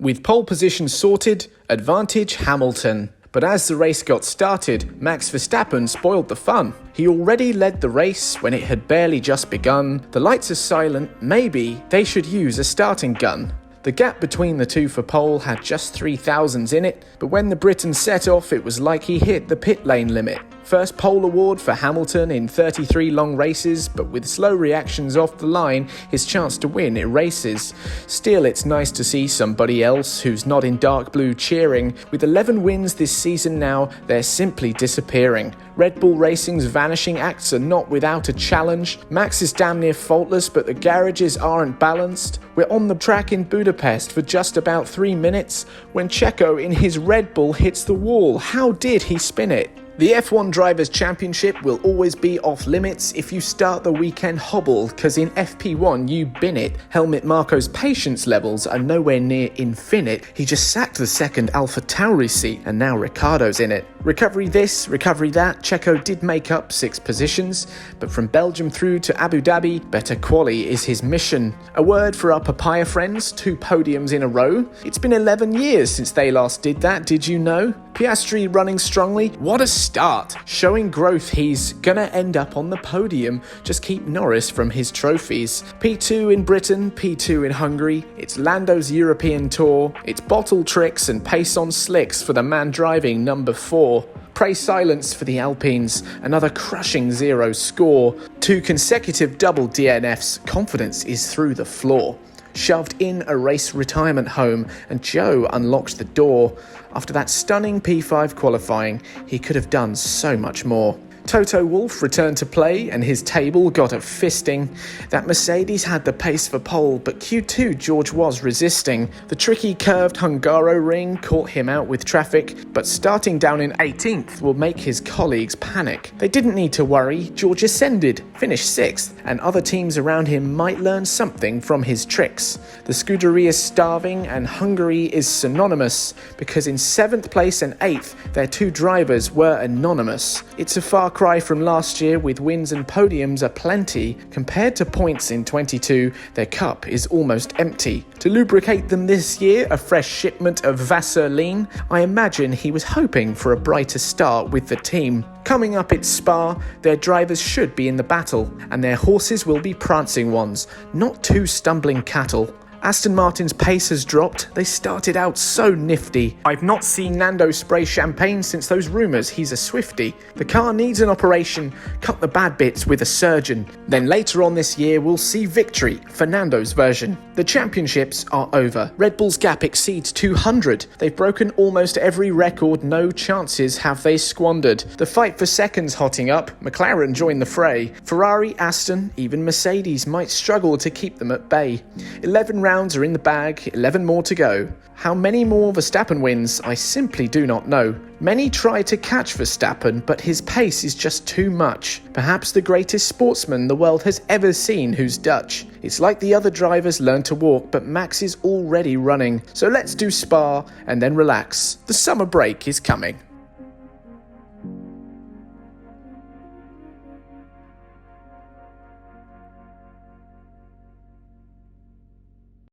With pole position sorted, advantage Hamilton. But as the race got started, Max Verstappen spoiled the fun. He already led the race when it had barely just begun. The lights are silent, maybe they should use a starting gun. The gap between the two for pole had just 3 thousandths in it, but when the Briton set off, it was like he hit the pit lane limit. First pole award for Hamilton in 33 long races, but with slow reactions off the line, his chance to win erases. Still, it's nice to see somebody else who's not in dark blue cheering. With 11 wins this season now, they're simply disappearing. Red Bull Racing's vanishing acts are not without a challenge. Max is damn near faultless, but the garages aren't balanced. We're on the track in Budapest for just about 3 minutes when Checo in his Red Bull hits the wall. How did he spin it? The F1 Drivers' Championship will always be off limits if you start the weekend hobble, cause in FP1 you bin it. Helmut Marko's patience levels are nowhere near infinite. He just sacked the second AlphaTauri seat and now Ricciardo's in it. Recovery this, recovery that, Checo did make up 6 positions, but from Belgium through to Abu Dhabi, better quali is his mission. A word for our papaya friends, 2 podiums in a row. It's been 11 years since they last did that, did you know? Piastri running strongly, what a start! Showing growth, he's gonna end up on the podium, just keep Norris from his trophies. P2 in Britain, P2 in Hungary, it's Lando's European Tour, it's bottle tricks and pace on slicks for the man driving number 4. Pray silence for the Alpines, another crushing 0 score. 2 consecutive double DNFs, confidence is through the floor. Shoved in a race retirement home, and Joe unlocked the door. After that stunning P5 qualifying, he could have done so much more. Toto Wolff returned to play and his table got a fisting. That Mercedes had the pace for pole, but Q2 George was resisting. The tricky curved Hungaro ring caught him out with traffic, but starting down in 18th will make his colleagues panic. They didn't need to worry, George ascended, finished 6th, and other teams around him might learn something from his tricks. The Scuderia is starving and Hungary is synonymous, because in 7th place and 8th, their 2 drivers were anonymous. It's a far cry from last year with wins and podiums aplenty. Compared to points in 22, their cup is almost empty. To lubricate them this year, a fresh shipment of Vaseline. I imagine he was hoping for a brighter start with the team. Coming up at Spa, their drivers should be in the battle, and their horses will be prancing ones, not 2 stumbling cattle. Aston Martin's pace has dropped. They started out so nifty. I've not seen Nando spray champagne since those rumours he's a Swiftie. The car needs an operation. Cut the bad bits with a surgeon. Then later on this year we'll see victory for Nando's version. The championships are over. Red Bull's gap exceeds 200. They've broken almost every record. No chances have they squandered. The fight for seconds hotting up. McLaren join the fray. Ferrari, Aston, even Mercedes might struggle to keep them at bay. 11 rounds are in the bag, 11 more to go. How many more Verstappen wins, I simply do not know. Many try to catch Verstappen, but his pace is just too much. Perhaps the greatest sportsman the world has ever seen who's Dutch. It's like the other drivers learned to walk, but Max is already running. So let's do Spa and then relax. The summer break is coming.